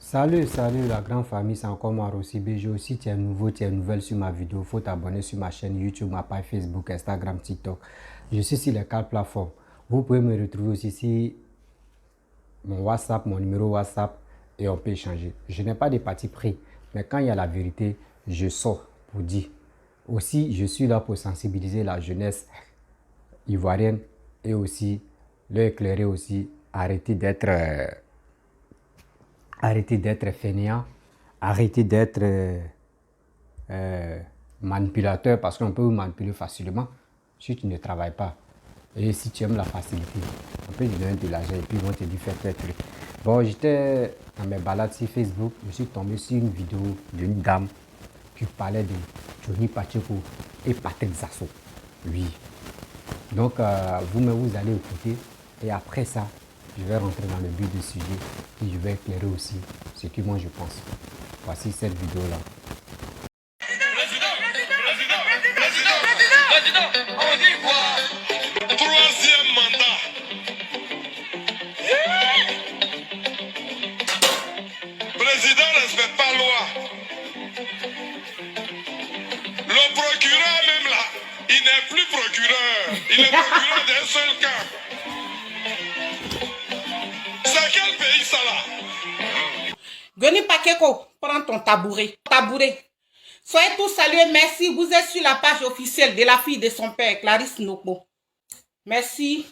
Salut la grande famille, c'est encore moi Rossi BG. Si tu es nouveau, tu es nouvelle sur ma vidéo, il faut t'abonner sur ma chaîne YouTube, ma page Facebook, Instagram, TikTok. Je suis sur les 4 plateformes. Vous pouvez me retrouver aussi sur mon WhatsApp, mon numéro WhatsApp et on peut échanger. Je n'ai pas de parti pris, mais quand il y a la vérité, je sors pour dire. Aussi, je suis là pour sensibiliser la jeunesse ivoirienne et aussi leur éclairer aussi, arrêter d'être fainéant, arrêter d'être manipulateur parce qu'on peut vous manipuler facilement si tu ne travailles pas. Et si tu aimes la facilité, on peut te donner de l'argent et puis ils vont te dire fais tel truc. Bon, j'étais dans mes balades sur Facebook, je suis tombé sur une vidéo d'une dame qui parlait de Johnny Pacheco et Patrick Zasso. Oui. Donc, vous-même, vous allez écouter et après ça, je vais rentrer dans le but du sujet et je vais éclairer aussi ce que moi je pense. Voici cette vidéo-là. Président, on dit quoi? Troisième mandat. Président ne respecte pas la loi. Le procureur même là, il n'est plus procureur. Il est procureur d'un seul cas. C'est quel pays ça là? Johnny Pacheco, prends ton tabouret. Soyez tous salués, merci. Vous êtes sur la page officielle de la fille de son père, Clarisse Nokpo. Merci.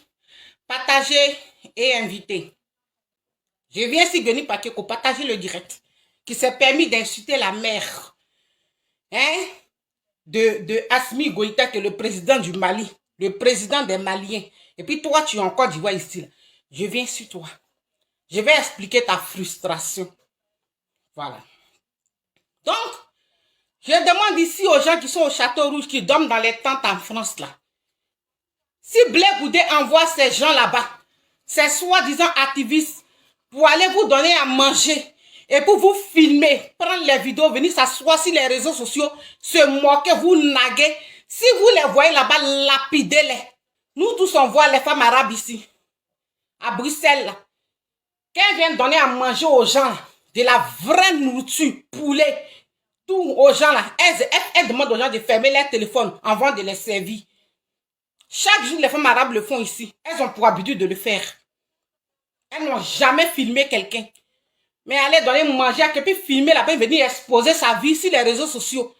Partagez et invitez. Je viens sur Johnny Pacheco, partager le direct, qui s'est permis d'insulter la mère de Assimi Goïta, qui est le président du Mali, le président des Maliens. Et puis toi, tu es en Côte d'Ivoire ici. Là. Je viens sur toi. Je vais expliquer ta frustration. Voilà. Donc, je demande ici aux gens qui sont au Château Rouge, qui dorment dans les tentes en France, là. Si Blé Goudé envoie ces gens là-bas, ces soi-disant activistes, pour aller vous donner à manger et pour vous filmer, prendre les vidéos, venir s'asseoir sur les réseaux sociaux, se moquer, vous naguer. Si vous les voyez là-bas, lapidez-les. Nous tous, on voit les femmes arabes ici, à Bruxelles, là. Quand elles viennent donner à manger aux gens, de la vraie nourriture, poulet, tout aux gens là, elles demandent aux gens de fermer leur téléphone avant de les servir. Chaque jour, les femmes arabes le font ici. Elles ont pour habitude de le faire. Elles n'ont jamais filmé quelqu'un. Mais aller donner manger à quelqu'un, puis filmer là-bas, venir exposer sa vie sur les réseaux sociaux.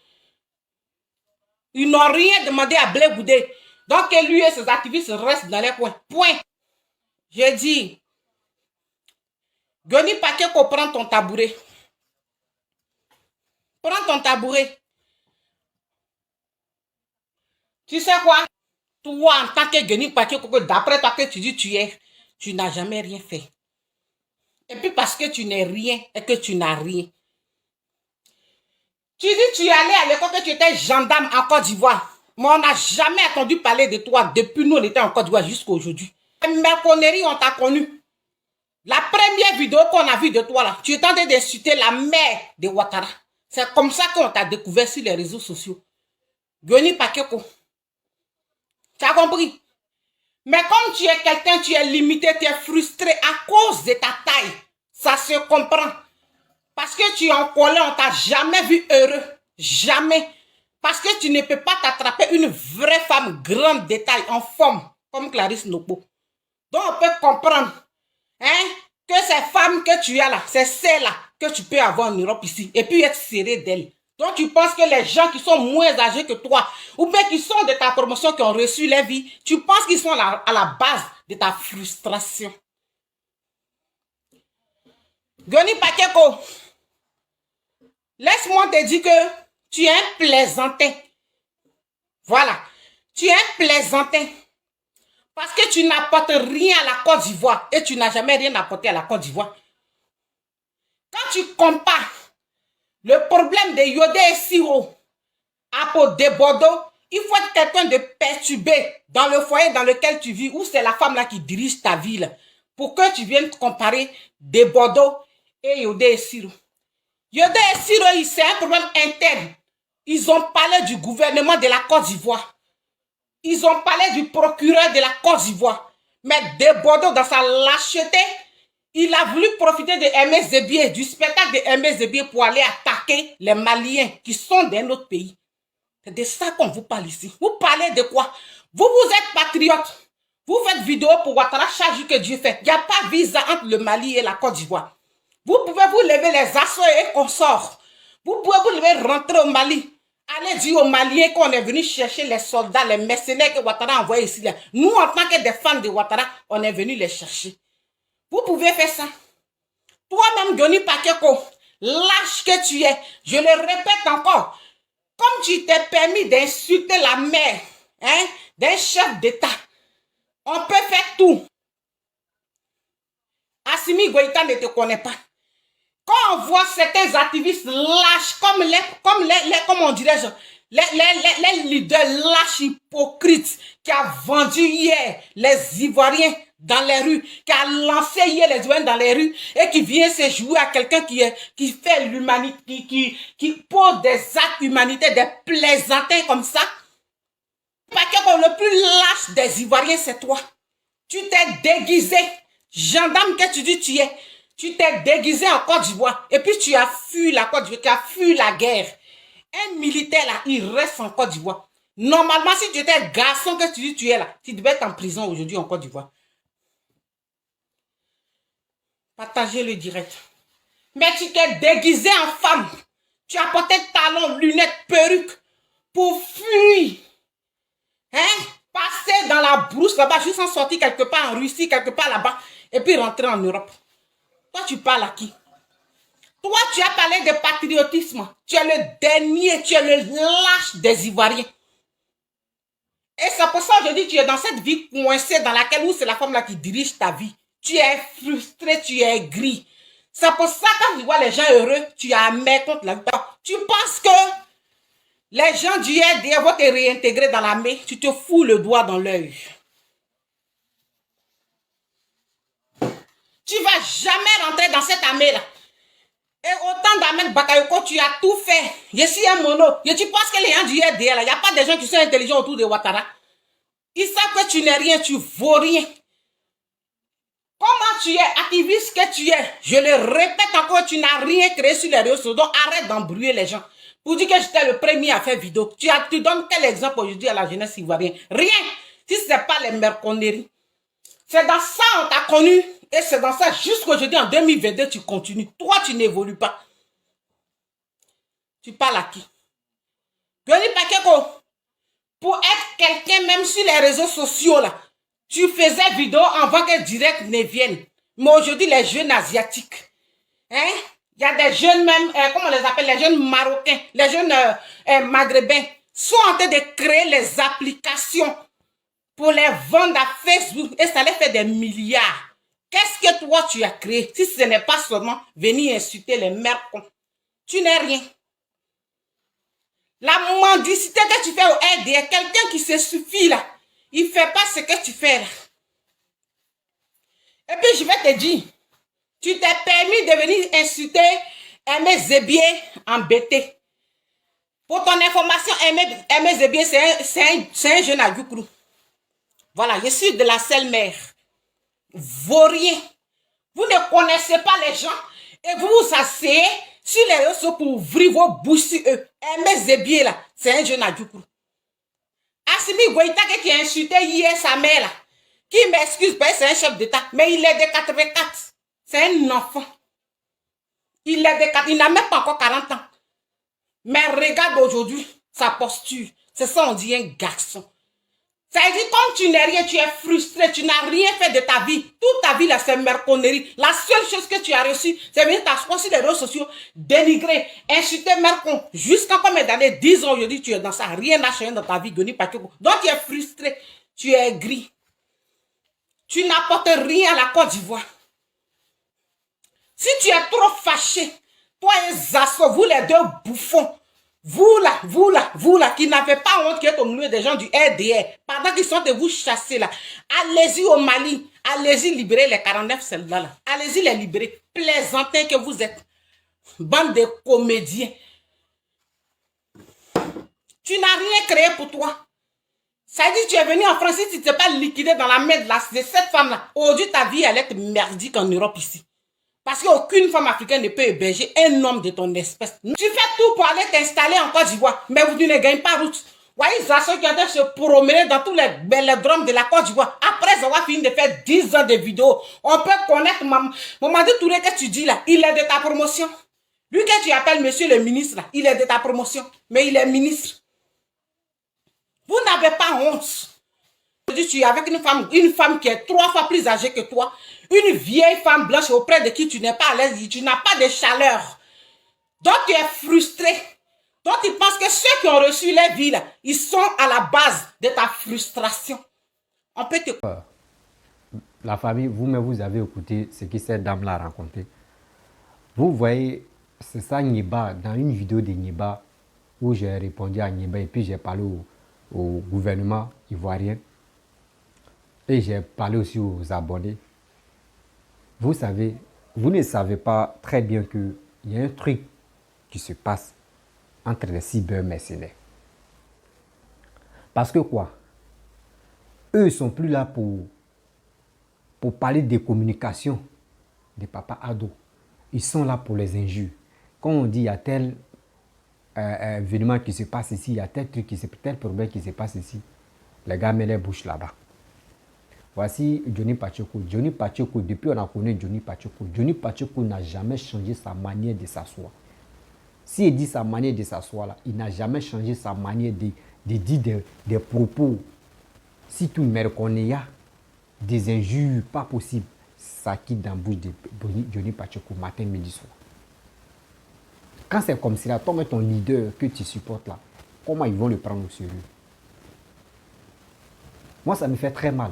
Ils n'ont rien demandé à Blé Goudé. Donc, lui et ses activistes restent dans les coins. Point. J'ai dit, Johnny Pacheco, prends ton tabouret. Prends ton tabouret. Tu sais quoi? Toi, en tant que Johnny Pacheco, d'après toi que tu dis tu n'as jamais rien fait. Et puis parce que tu n'es rien et que tu n'as rien. Tu dis tu es allé à l'école, que tu étais gendarme en Côte d'Ivoire. Mais on n'a jamais entendu parler de toi depuis nous on était en Côte d'Ivoire jusqu'à aujourd'hui. Les merconneries, on t'a connu. La première vidéo qu'on a vue de toi là, tu es en train d'insulter la mère de Ouattara. C'est comme ça qu'on t'a découvert sur les réseaux sociaux. Johnny Pacheco. Tu as compris? Mais comme tu es quelqu'un, tu es limité, tu es frustré à cause de ta taille. Ça se comprend. Parce que tu es en colère, on t'a jamais vu heureux. Jamais. Parce que tu ne peux pas t'attraper une vraie femme grande de taille, en forme, comme Clarisse Nokpo. Donc on peut comprendre que ces femmes que tu as là, c'est celles-là que tu peux avoir en Europe ici. Et puis être serré d'elles. Donc tu penses que les gens qui sont moins âgés que toi, ou bien qui sont de ta promotion, qui ont reçu leur vie, tu penses qu'ils sont à la base de ta frustration. Johnny Pacheco, laisse-moi te dire que tu es un plaisantin. Voilà. Tu es un plaisantin. Parce que tu n'apportes rien à la Côte d'Ivoire. Et tu n'as jamais rien apporté à la Côte d'Ivoire. Quand tu compares le problème de Yodé et Siro à Podé Bordeaux, il faut être quelqu'un de perturbé dans le foyer dans lequel tu vis, où c'est la femme là qui dirige ta vie, pour que tu viennes comparer des Bordeaux et Yodé et Siro. Yodé et Siro, c'est un problème interne. Ils ont parlé du gouvernement de la Côte d'Ivoire. Ils ont parlé du procureur de la Côte d'Ivoire. Mais de Bordeaux, dans sa lâcheté, Il a voulu profiter de Aimé Zébié, du spectacle de Aimé Zébié pour aller attaquer les Maliens qui sont d'un autre pays. C'est de ça qu'on vous parle ici. Vous parlez de quoi? Vous êtes patriote. Vous faites vidéo pour Ouattara chaque jour que Dieu fait. Il n'y a pas visa entre le Mali et la Côte d'Ivoire. Vous pouvez vous lever les assauts et consorts. Vous pouvez vous lever rentrer au Mali. Allez dire aux Maliens qu'on est venu chercher les soldats, les mercenaires que Ouattara a envoyés ici. Nous, en tant que des fans de Ouattara, on est venu les chercher. Vous pouvez faire ça. Toi-même, Johnny Pakeko, lâche que tu es. Je le répète encore. Comme tu t'es permis d'insulter la mère d'un chef d'État, on peut faire tout. Assimi Goïta ne te connaît pas. Quand on voit certains activistes lâches, comme on dirait, les leaders lâches hypocrites qui a vendu hier les Ivoiriens dans les rues, qui a lancé hier les Ivoiriens dans les rues et qui vient se jouer à quelqu'un qui fait l'humanité, qui pose des actes humanitaires, des plaisantins comme ça. Parce que le plus lâche des Ivoiriens, c'est toi. Tu t'es déguisé. Gendarme que tu dis tu es. Tu t'es déguisé en Côte d'Ivoire. Et puis tu as fui la Côte d'Ivoire, tu as fui la guerre. Un militaire là, il reste en Côte d'Ivoire. Normalement, si tu étais garçon que tu dis tu es là, tu devais être en prison aujourd'hui en Côte d'Ivoire. Partagez le direct. Mais tu t'es déguisé en femme. Tu as porté talons, lunettes, perruques pour fuir. Passer dans la brousse là-bas, juste en sortir quelque part en Russie, quelque part là-bas, et puis rentrer en Europe. Toi, tu parles à qui? Toi, tu as parlé de patriotisme. Tu es le dernier, tu es le lâche des Ivoiriens. Et c'est pour ça que je dis, tu es dans cette vie coincée dans laquelle c'est la femme là qui dirige ta vie. Tu es frustré, tu es gris. C'est pour ça que quand tu vois les gens heureux, tu es amer contre la vie. Tu penses que les gens du RDA vont te réintégrer dans l'armée, tu te fous le doigt dans l'œil. Tu ne vas jamais rentrer dans cette armée-là. Et autant d'Ahmed Bakayoko, tu as tout fait. Je suis un mono. Et tu penses que les gens du RDA, il n'y a pas de gens qui sont intelligents autour de Ouattara. Ils savent que tu n'es rien, tu vaux rien. Comment tu es activiste que tu es? Je le répète encore, tu n'as rien créé sur les réseaux sociaux. Donc arrête d'embrouiller les gens. Pour dire que j'étais le premier à faire vidéo. Tu donnes quel exemple aujourd'hui à la jeunesse ivoirienne? Rien. Si ce n'est pas les merconneries. C'est dans ça on t'a connu. Et c'est dans ça jusqu'aujourd'hui en 2022 tu continues. Toi tu n'évolues pas. Tu parles à qui? Johnny Pakeko, pour être quelqu'un même sur les réseaux sociaux là, tu faisais vidéo avant que direct ne vienne. Mais aujourd'hui les jeunes asiatiques, il y a des jeunes même, comment on les appelle, les jeunes marocains, les jeunes maghrébins, sont en train de créer les applications pour les vendre à Facebook et ça les fait des milliards. Qu'est-ce que toi tu as créé si ce n'est pas seulement venir insulter les mères? Tu n'es rien. La mendicité que tu fais au RDA, quelqu'un qui se suffit là, il ne fait pas ce que tu fais là. Et puis je vais te dire, tu t'es permis de venir insulter Aimé Zébié embêté. Pour ton information, Aimé Zébié, c'est un jeune à Youkrou. Voilà, je suis de la seule mère. Vaurien. Vous ne connaissez pas les gens et vous vous asseyez sur les réseaux sociaux pour ouvrir vos bouches sur eux. Aimé Zébié là, c'est un jeune à Youkrou. Assimi Goïta qui a insulté hier sa mère là, qui m'excuse pas, c'est un chef d'État, mais il est de 84. C'est un enfant. Il est de 4, il n'a même pas encore 40 ans. Mais regarde aujourd'hui sa posture. C'est ça, on dit un garçon. Ça veut dire comme tu n'es rien, tu es frustré, tu n'as rien fait de ta vie. Toute ta vie là, c'est merconnerie. La seule chose que tu as reçue, c'est venir t'asseoir sur les réseaux sociaux, dénigrer, insulter Mercon. Jusqu'à combien d'années, 10 ans aujourd'hui, tu es dans ça. Rien n'a changé dans ta vie, Johnny Pakeko. Donc tu es frustré, tu es gris. Tu n'apportes rien à la Côte d'Ivoire. Si tu es trop fâché, toi et Zasso, vous les deux bouffons, vous là, qui n'avez pas honte qui êtes au milieu des gens du RDR, pendant qu'ils sont de vous chasser là, allez-y au Mali, allez-y libérer les 49 soldats là, allez-y les libérer, plaisantins que vous êtes, bande de comédiens. Tu n'as rien créé pour toi. Ça dit, tu es venu en France, si tu t'es pas liquidé dans la main de cette femme-là, aujourd'hui, ta vie, elle est merdique en Europe ici. Parce qu'aucune femme africaine ne peut héberger un homme de ton espèce. Tu fais tout pour aller t'installer en Côte d'Ivoire, mais tu ne gagnes pas route. Voyez, Zasso qui a se promener dans tous les bélodromes de la Côte d'Ivoire. Après avoir fini de faire 10 ans de vidéos, on peut connaître Mamadou Touré que tu dis là, il est de ta promotion. Lui que tu appelles monsieur le ministre là, il est de ta promotion, mais il est ministre. Vous n'avez pas honte. Tu es avec une femme qui est 3 fois plus âgée que toi, une vieille femme blanche auprès de qui tu n'es pas à l'aise, tu n'as pas de chaleur. Donc tu es frustré. Donc tu penses que ceux qui ont reçu les vies là, ils sont à la base de ta frustration. On peut te... La famille, vous-même, vous avez écouté ce que cette dame-là a raconté. Vous voyez, c'est ça Nieba, dans une vidéo de Nieba, où j'ai répondu à Nieba et puis j'ai parlé au gouvernement ivoirien. Et j'ai parlé aussi aux abonnés. Vous savez, vous ne savez pas très bien qu'il y a un truc qui se passe entre les cybermercenaires. Parce que quoi? Eux, ils ne sont plus là pour parler des communications de Papa Ado. Ils sont là pour les injures. Quand on dit il y a tel événement qui se passe ici, il y a tel truc, tel problème qui se passe ici, les gars mettent les bouches là-bas. Voici Johnny Pacheco. Johnny Pacheco, depuis on a connu Johnny Pacheco, Johnny Pacheco n'a jamais changé sa manière de s'asseoir. S'il dit sa manière de s'asseoir là, il n'a jamais changé sa manière de dire des propos. Si tout le qu'on y a des injures pas possibles, ça quitte dans la bouche de Johnny Pacheco matin, midi, soir. Quand c'est comme ça, toi, ton leader que tu supportes là, comment ils vont le prendre au sérieux? Moi, ça me fait très mal.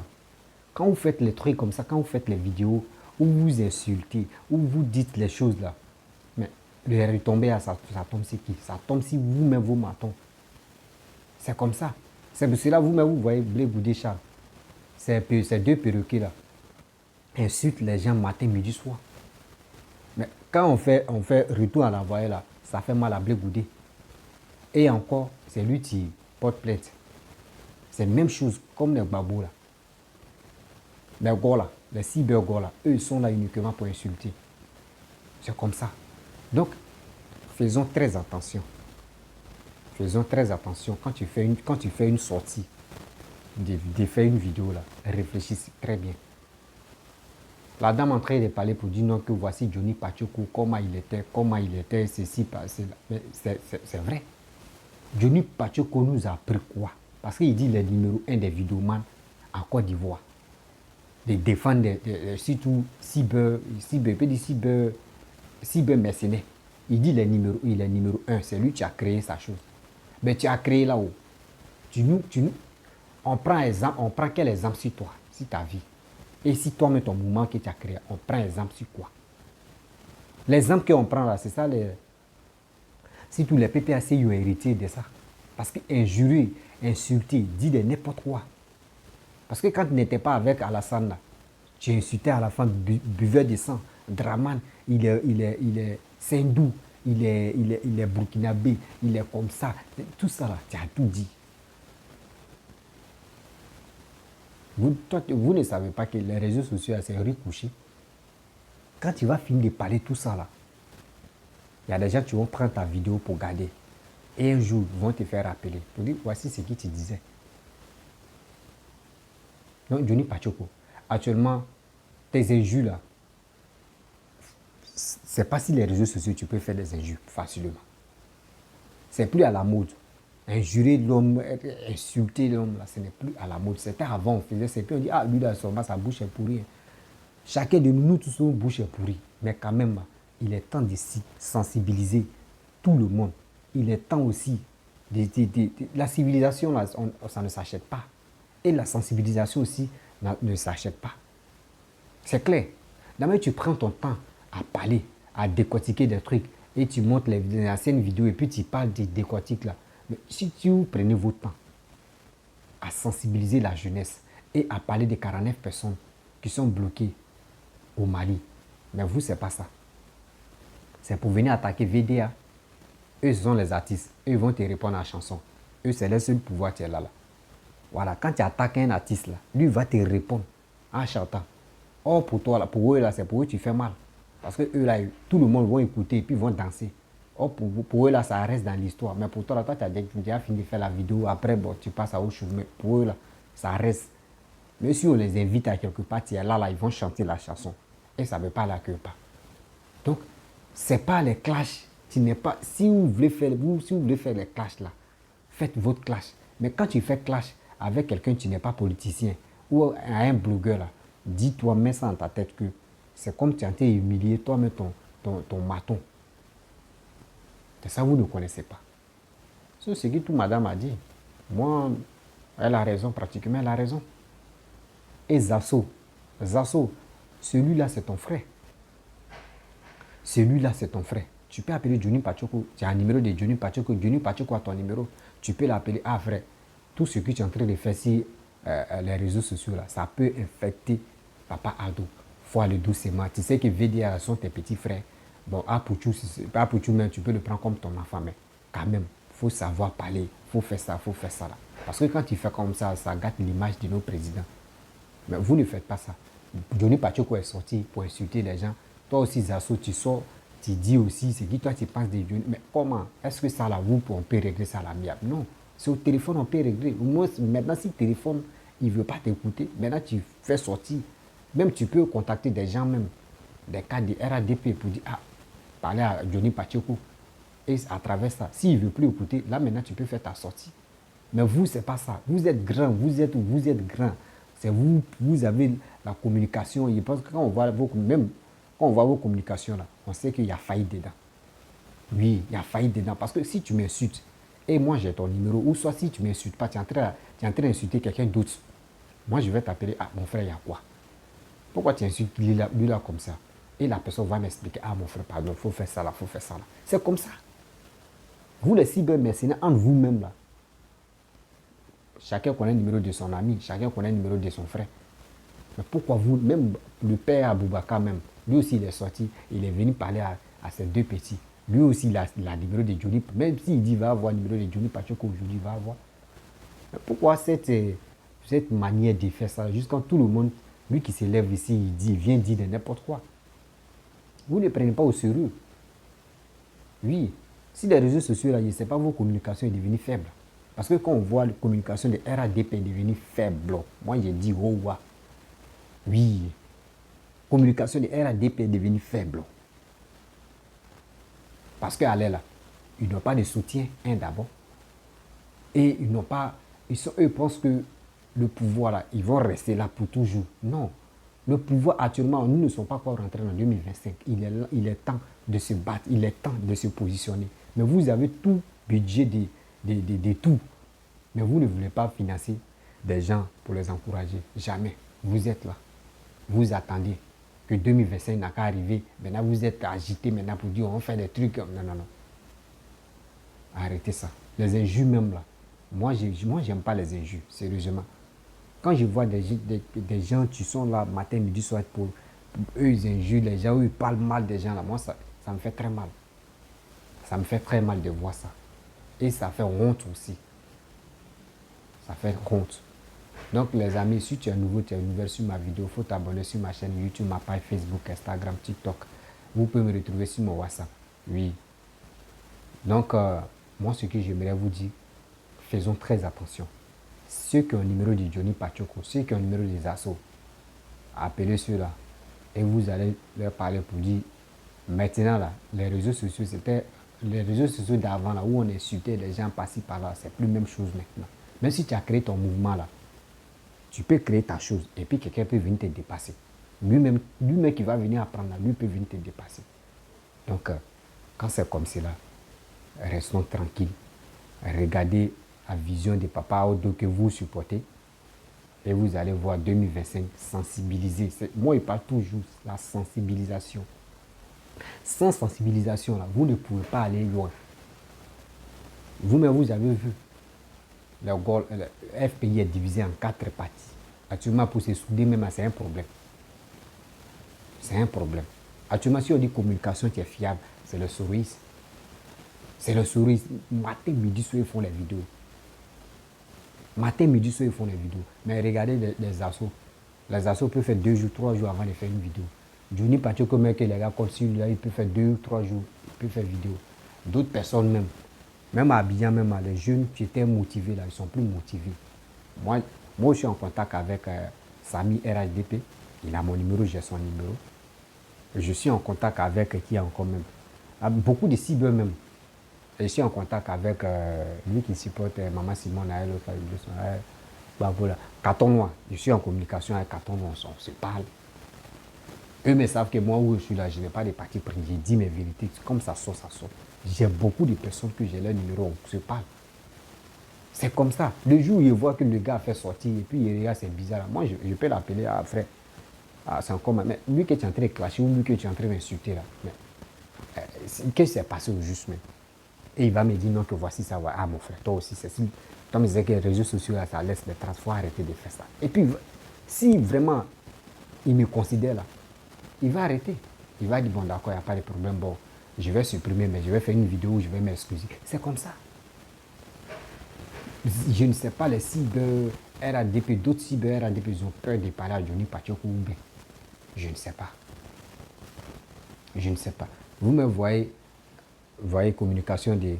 Quand vous faites les trucs comme ça, quand vous faites les vidéos, où vous insultez, où vous dites les choses là, mais le retombé, ça tombe sur qui? Ça tombe si vous-même vous matons. C'est comme ça. C'est pour cela vous-même vous voyez Blé Goudé Charles. Ces 2 perroquets là insultent les gens matin, midi, soir. Mais quand on fait retour à l'envoyé là, ça fait mal à Blé Goudé. Et encore, c'est lui qui porte plainte. C'est la même chose comme les babous là. Les gars là, les cybergars là, eux ils sont là uniquement pour insulter. C'est comme ça. Donc, faisons très attention. Faisons très attention quand tu fais une sortie, de faire une vidéo là, réfléchissez très bien. La dame en train de parler pour dire non que voici Johnny Pacheco, comment il était, ceci, cela. Mais c'est vrai. Johnny Pacheco nous a appris quoi? Parce qu'il dit le numéro 1 des vidéomans en Côte d'Ivoire. De défendre surtout cyber-mercenaires. Il dit il est numéro 1, c'est lui qui a créé sa chose. Mais tu as créé là-haut. On prend quel exemple sur toi, sur ta vie? Et si toi-même ton mouvement que tu as créé, on prend exemple sur quoi? L'exemple qu'on prend là, c'est ça, si tous les PPAC ont hérité de ça. Parce qu'injurier, insulter, dire n'importe quoi. Parce que quand tu n'étais pas avec Alassane, là, tu insultais à la fin buveur de sang. Draman, il est Sindou, il est burkinabé, il est comme ça. Tout ça là, tu as tout dit. Vous ne savez pas que les réseaux sociaux, c'est recouché. Quand tu vas finir de parler tout ça là, il y a des gens qui vont prendre ta vidéo pour garder. Et un jour, ils vont te faire rappeler. Pour dire, voici ce que tu disais. Donc, Johnny Pacheco, actuellement, tes injures là, c'est pas si les réseaux sociaux, tu peux faire des injures facilement. C'est plus à la mode. Injurer l'homme, insulter l'homme, là, ce n'est plus à la mode. C'était avant, on faisait, c'est puis on dit, ah, lui, là, sa bouche est pourrie. Chacun de nous, tous, nos bouches est pourrie. Mais quand même, il est temps de sensibiliser tout le monde. Il est temps aussi, la civilisation, là, ça ne s'achète pas. Et la sensibilisation aussi ne s'achète pas. C'est clair. D'abord, tu prends ton temps à parler, à décortiquer des trucs, et tu montres les anciennes vidéos, et puis tu parles des décortiques là. Mais si vous prenez votre temps à sensibiliser la jeunesse et à parler des 49 personnes qui sont bloquées au Mali, mais vous, c'est pas ça. C'est pour venir attaquer VDA. Eux, sont les artistes. Eux, ils vont te répondre à la chanson. Eux, c'est le seul pouvoir qui est là. Voilà, quand tu attaques un artiste, là, lui va te répondre en chantant. Or, pour toi, là, pour eux, là, c'est pour eux que tu fais mal. Parce que eux, là, tout le monde va écouter et puis vont danser. Or, pour eux, là, ça reste dans l'histoire. Mais pour toi, là, toi, tu as déjà fini de faire la vidéo. Après, bon, tu passes à autre chose. Mais pour eux, là, ça reste. Mais si on les invite à quelque part, tu es là, ils vont chanter la chanson. Et ça ne veut pas l'accueillir pas. Donc, ce n'est pas les clashs. Si vous voulez faire, si vous voulez faire les clashs, là, faites votre clash. Mais quand tu fais clash avec quelqu'un qui n'est pas politicien ou un blogueur, là, dis-toi, mets ça dans ta tête que c'est comme tu as été humilié toi-même ton maton. C'est ça, vous ne connaissez pas. C'est ce que tout madame a dit. Moi, elle a raison, pratiquement, elle a raison. Et Zasso, celui-là, c'est ton frère. Celui-là, c'est ton frère. Tu peux appeler Johnny Pachoko. Tu as un numéro de Johnny Pachoko. Johnny Pachoko a ton numéro. Tu peux l'appeler. Ah, frère, tout ce que tu es en train de faire sur les réseaux sociaux, là, ça peut infecter Papa Ado. Il faut aller doucement. Tu sais que VDA sont tes petits frères. Bon, Apouchou même, tu peux le prendre comme ton enfant, mais quand même, il faut savoir parler. Il faut faire ça, là. Parce que quand tu fais comme ça, ça gâte l'image de nos présidents. Mais vous ne faites pas ça. Johnny Pachoko est sorti pour insulter les gens. Toi aussi, Zasso, tu sors, tu dis aussi, c'est qui toi tu penses des Johnny. Mais comment? Est-ce que ça, là, on peut régler ça à l'amiable? Non. C'est au téléphone, on peut régler. Au moins, maintenant, si le téléphone, il ne veut pas t'écouter, maintenant, tu fais sortir. Même tu peux contacter des gens, même, des cas de RADP pour dire, ah, parler à Johnny Pachoko. Et à travers ça, s'il ne veut plus écouter, là, maintenant, tu peux faire ta sortie. Mais vous, ce n'est pas ça. Vous êtes grand, vous êtes grand. C'est vous avez la communication. Je pense que quand on voit vos communications, là, on sait qu'il y a failli dedans. Oui, il y a failli dedans. Parce que si tu m'insultes, et moi j'ai ton numéro, ou soit si tu ne m'insultes pas, tu es en train d'insulter quelqu'un d'autre, moi je vais t'appeler, ah mon frère, il y a quoi? Pourquoi tu insultes lui là comme ça? Et la personne va m'expliquer, ah mon frère, pardon, il faut faire ça là, il faut faire ça là. C'est comme ça. Vous les cybermercenaires, entre vous-même là, chacun connaît le numéro de son ami, chacun connaît le numéro de son frère. Mais pourquoi vous, même le père Aboubakar même, lui aussi il est sorti, il est venu parler à ces deux petits. Lui aussi il a le numéro de Johnny, même s'il dit il va avoir le numéro de Johnny Pachoko aujourd'hui, il va avoir. Mais pourquoi cette manière de faire ça, juste quand tout le monde, lui qui se lève ici, il vient dire de n'importe quoi. Vous ne prenez pas au sérieux. Oui, si les réseaux sociaux, là, je ne sais pas, vos communications sont devenues faibles. Parce que quand on voit la communication de RADP est devenue faible, moi j'ai dit, oh, ouais. Oui, communication de RADP est devenue faible. Parce qu'à l'aile, ils n'ont pas de soutien, d'abord. Et eux pensent que le pouvoir, là, ils vont rester là pour toujours. Non. Le pouvoir, actuellement, nous ne sommes pas encore rentrés en 2025. Il est temps de se battre, il est temps de se positionner. Mais vous avez tout budget de tout. Mais vous ne voulez pas financer des gens pour les encourager. Jamais. Vous êtes là. Vous attendez que 2025 n'a qu'à arriver. Maintenant, vous êtes agité maintenant pour dire on fait des trucs. Non, non, non. Arrêtez ça. Les injures même là. Moi, j'aime pas les injures, sérieusement. Quand je vois des gens qui sont là matin, midi, soir pour eux, ils injurent les gens, eux, ils parlent mal des gens là. Moi, ça me fait très mal. Ça me fait très mal de voir ça. Et ça fait honte aussi. Ça fait honte. Donc les amis, si tu es nouveau, tu es nouvelle sur ma vidéo, il faut t'abonner sur ma chaîne YouTube, ma page Facebook, Instagram, TikTok. Vous pouvez me retrouver sur mon WhatsApp. Oui. Donc, moi, ce que j'aimerais vous dire, faisons très attention. Ceux qui ont le numéro de Johnny Pachoko, ceux qui ont le numéro des assos, appelez ceux-là. Et vous allez leur parler pour dire, maintenant là, les réseaux sociaux, c'était les réseaux sociaux d'avant là, où on insultait les gens par-ci par-là, c'est plus la même chose maintenant. Même si tu as créé ton mouvement là, tu peux créer ta chose et puis quelqu'un peut venir te dépasser. Lui-même qui va venir apprendre, lui peut venir te dépasser. Donc, quand c'est comme cela, restons tranquilles. Regardez la vision de Papa Odo que vous supportez et vous allez voir 2025 sensibiliser. Moi, il parle toujours de la sensibilisation. Sans sensibilisation, là, vous ne pouvez pas aller loin. Vous-même, vous avez vu, le FPI est divisé en 4 parties. Actuellement, pour se souder, même, c'est un problème. C'est un problème. Actuellement, si on dit communication qui est fiable, c'est le souris. C'est le souris. Matin, midi, soir, ils font les vidéos. Matin, midi, soir, ils font des vidéos. Mais regardez les assos. Les assos peuvent faire 2 jours, 3 jours avant de faire une vidéo. Johnny Pacheco, mais que les gars, quand là, il peut faire 2 ou 3 jours, il peut faire vidéo. D'autres personnes même. Même à Abidjan, même les jeunes qui étaient motivés, là, ils sont plus motivés. Moi, je suis en contact avec Sami RHDP. Il a mon numéro, j'ai son numéro. Je suis en contact avec qui encore même. Beaucoup de cibles même. Je suis en contact avec lui qui supporte Maman Simone, voilà. Carton Noir. Je suis en communication avec Carton Noir, on se parle. Eux me savent que moi où je suis là, je n'ai pas de parti pris. J'ai dit mes vérités. Comme ça sort, ça sort. J'ai beaucoup de personnes que j'ai leur numéro, on se parle. C'est comme ça. Le jour où il voit que le gars a fait sortir et puis il regarde, c'est bizarre. Moi, je peux l'appeler à frère. Ah, c'est encore mais lui que tu es en train de clasher ou lui que tu es en train d'insulter là. Qu'est-ce qui s'est passé au juste même? Et il va me dire non, que voici ça. Ah, mon frère, toi aussi, c'est si. Toi, me disais que les réseaux sociaux, là, ça laisse des traces. Il faut arrêter de faire ça. Et puis, si vraiment il me considère là, il va arrêter. Il va dire bon, d'accord, il n'y a pas de problème. Bon, je vais supprimer, mais je vais faire une vidéo où je vais m'excuser. C'est comme ça. Je ne sais pas, les cyber RADP, d'autres cyber RADP, ils ont peur de parler à Johnny Pacheco ou bien. Je ne sais pas. Je ne sais pas. Vous me voyez communication des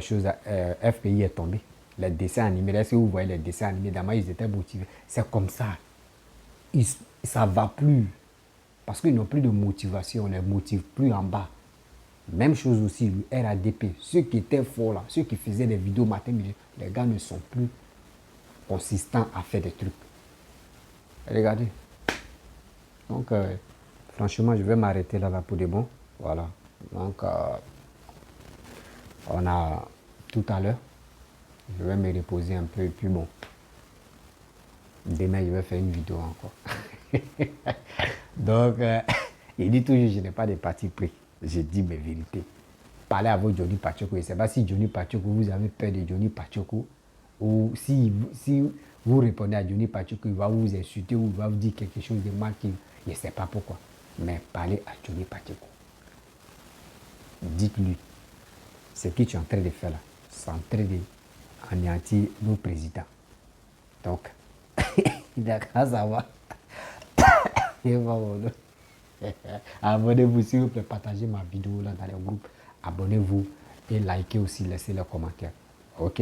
choses, FPI est tombé. Les dessins animés, est-ce que vous voyez les dessins animés? D'abord, ils étaient motivés. C'est comme ça. Ça ne va plus. Parce qu'ils n'ont plus de motivation, on ne les motive plus en bas. Même chose aussi, le RADP. Ceux qui étaient forts là, ceux qui faisaient des vidéos matin, midi, les gars ne sont plus consistants à faire des trucs. Regardez. Donc, franchement, je vais m'arrêter là pour de bon. Voilà. Donc, on a tout à l'heure. Je vais me reposer un peu et puis bon. Demain, je vais faire une vidéo encore. Donc, il dit toujours, je n'ai pas de parti pris. Je dis mes vérités. Parlez avec Johnny Pacheco. Je ne sais pas si Johnny Pacheco, vous avez peur de Johnny Pacheco. Ou si vous répondez à Johnny Pacheco, il va vous insulter ou il va vous dire quelque chose de mal. Je ne sais pas pourquoi. Mais parlez à Johnny Pacheco. Dites-lui, ce que tu es en train de faire là, c'est en train d'anéantir nos présidents. Donc, il a qu'à savoir. Abonnez-vous s'il vous plaît, partagez ma vidéo là dans les groupes. Abonnez-vous et likez aussi, laissez les commentaires. Ok?